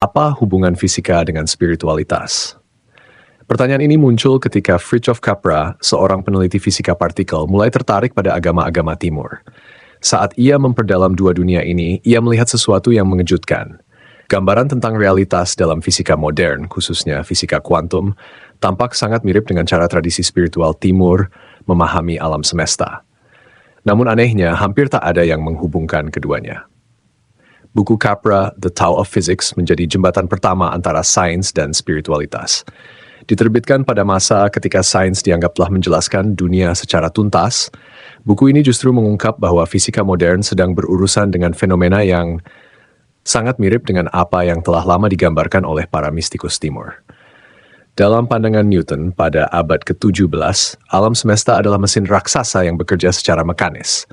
apa hubungan fisika dengan spiritualitas? Pertanyaan ini muncul ketika Fritjof Capra, seorang peneliti fisika partikel, mulai tertarik pada agama-agama timur. Saat ia memperdalam dua dunia ini, ia melihat sesuatu yang mengejutkan. Gambaran tentang realitas dalam fisika modern, khususnya fisika kuantum, tampak sangat mirip dengan cara tradisi spiritual timur memahami alam semesta. Namun anehnya, hampir tak ada yang menghubungkan keduanya. Buku Capra, The Tao of Physics, menjadi jembatan pertama antara sains dan spiritualitas. Diterbitkan pada masa ketika sains dianggap telah menjelaskan dunia secara tuntas, buku ini justru mengungkap bahwa fisika modern sedang berurusan dengan fenomena yang sangat mirip dengan apa yang telah lama digambarkan oleh para mistikus timur. Dalam pandangan Newton pada abad ke-17, alam semesta adalah mesin raksasa yang bekerja secara mekanis.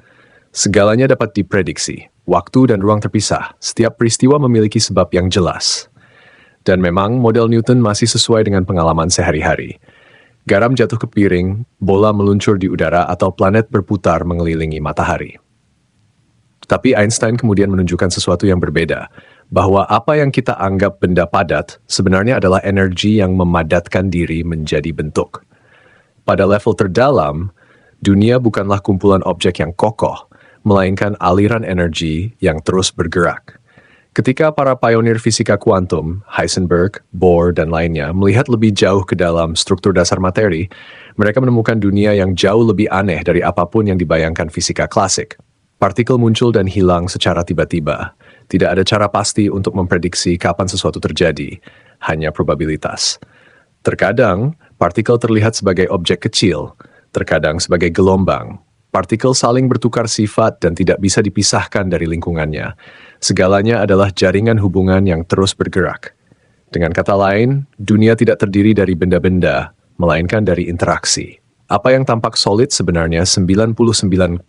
Segalanya dapat diprediksi, waktu dan ruang terpisah, setiap peristiwa memiliki sebab yang jelas. Dan memang model Newton masih sesuai dengan pengalaman sehari-hari. Garam jatuh ke piring, bola meluncur di udara atau planet berputar mengelilingi matahari. Tapi Einstein kemudian menunjukkan sesuatu yang berbeda, bahwa apa yang kita anggap benda padat sebenarnya adalah energi yang memadatkan diri menjadi bentuk. Pada level terdalam, dunia bukanlah kumpulan objek yang kokoh, melainkan aliran energi yang terus bergerak. Ketika para pionir fisika kuantum, Heisenberg, Bohr, dan lainnya melihat lebih jauh ke dalam struktur dasar materi, mereka menemukan dunia yang jauh lebih aneh dari apapun yang dibayangkan fisika klasik. Partikel muncul dan hilang secara tiba-tiba. Tidak ada cara pasti untuk memprediksi kapan sesuatu terjadi, hanya probabilitas. Terkadang, partikel terlihat sebagai objek kecil, terkadang sebagai gelombang. Partikel saling bertukar sifat dan tidak bisa dipisahkan dari lingkungannya. Segalanya adalah jaringan hubungan yang terus bergerak. Dengan kata lain, dunia tidak terdiri dari benda-benda, melainkan dari interaksi. Apa yang tampak solid sebenarnya 99,999%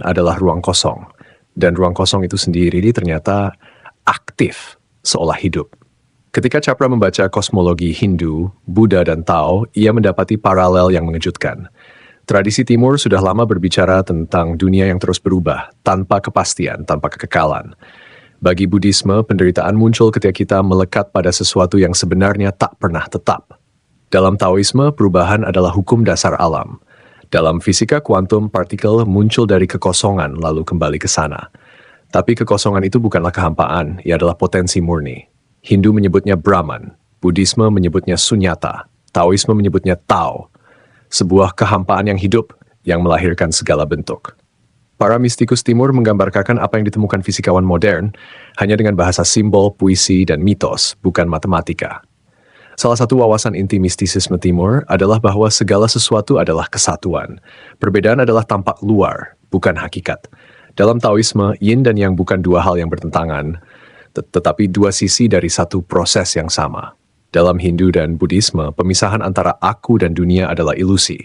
adalah ruang kosong. Dan ruang kosong itu sendiri ternyata aktif, seolah hidup. Ketika Capra membaca kosmologi Hindu, Buddha, dan Tao, ia mendapati paralel yang mengejutkan. Tradisi Timur sudah lama berbicara tentang dunia yang terus berubah, tanpa kepastian, tanpa kekekalan. Bagi Buddhisme, penderitaan muncul ketika kita melekat pada sesuatu yang sebenarnya tak pernah tetap. Dalam Taoisme, perubahan adalah hukum dasar alam. Dalam fisika kuantum, partikel muncul dari kekosongan lalu kembali ke sana. Tapi kekosongan itu bukanlah kehampaan, ia adalah potensi murni. Hindu menyebutnya Brahman, Buddhisme menyebutnya Sunyata, Taoisme menyebutnya Tao. Sebuah kehampaan yang hidup, yang melahirkan segala bentuk. Para mistikus timur menggambarkan apa yang ditemukan fisikawan modern hanya dengan bahasa simbol, puisi, dan mitos, bukan matematika. Salah satu wawasan inti mistisisme timur adalah bahwa segala sesuatu adalah kesatuan. Perbedaan adalah tampak luar, bukan hakikat. Dalam Taoisme, yin dan yang bukan dua hal yang bertentangan, tetapi dua sisi dari satu proses yang sama. Dalam Hindu dan Buddhisme, pemisahan antara aku dan dunia adalah ilusi.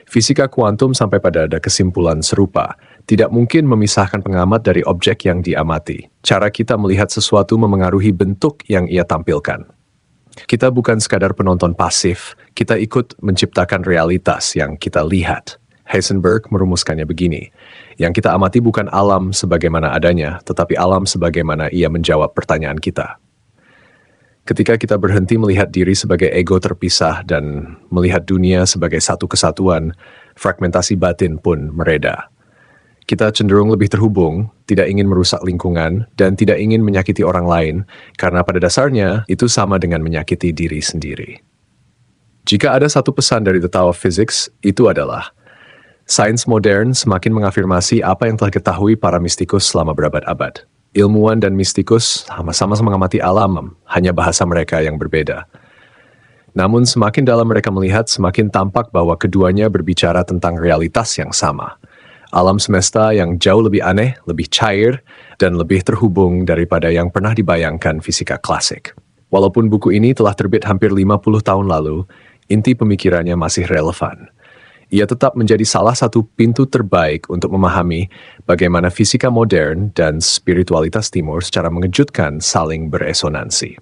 Fisika kuantum sampai pada ada kesimpulan serupa, tidak mungkin memisahkan pengamat dari objek yang diamati. Cara kita melihat sesuatu memengaruhi bentuk yang ia tampilkan. Kita bukan sekadar penonton pasif, kita ikut menciptakan realitas yang kita lihat. Heisenberg merumuskannya begini, yang kita amati bukan alam sebagaimana adanya, tetapi alam sebagaimana ia menjawab pertanyaan kita. Ketika kita berhenti melihat diri sebagai ego terpisah dan melihat dunia sebagai satu kesatuan, fragmentasi batin pun mereda. Kita cenderung lebih terhubung, tidak ingin merusak lingkungan, dan tidak ingin menyakiti orang lain, karena pada dasarnya itu sama dengan menyakiti diri sendiri. Jika ada satu pesan dari The Tao of Physics, itu adalah sains modern semakin mengafirmasi apa yang telah diketahui para mistikus selama berabad-abad. Ilmuwan dan mistikus sama-sama mengamati alam, hanya bahasa mereka yang berbeda. Namun semakin dalam mereka melihat, semakin tampak bahwa keduanya berbicara tentang realitas yang sama. Alam semesta yang jauh lebih aneh, lebih cair, dan lebih terhubung daripada yang pernah dibayangkan fisika klasik. Walaupun buku ini telah terbit hampir 50 tahun lalu, inti pemikirannya masih relevan. Ia tetap menjadi salah satu pintu terbaik untuk memahami bagaimana fisika modern dan spiritualitas timur secara mengejutkan saling beresonansi.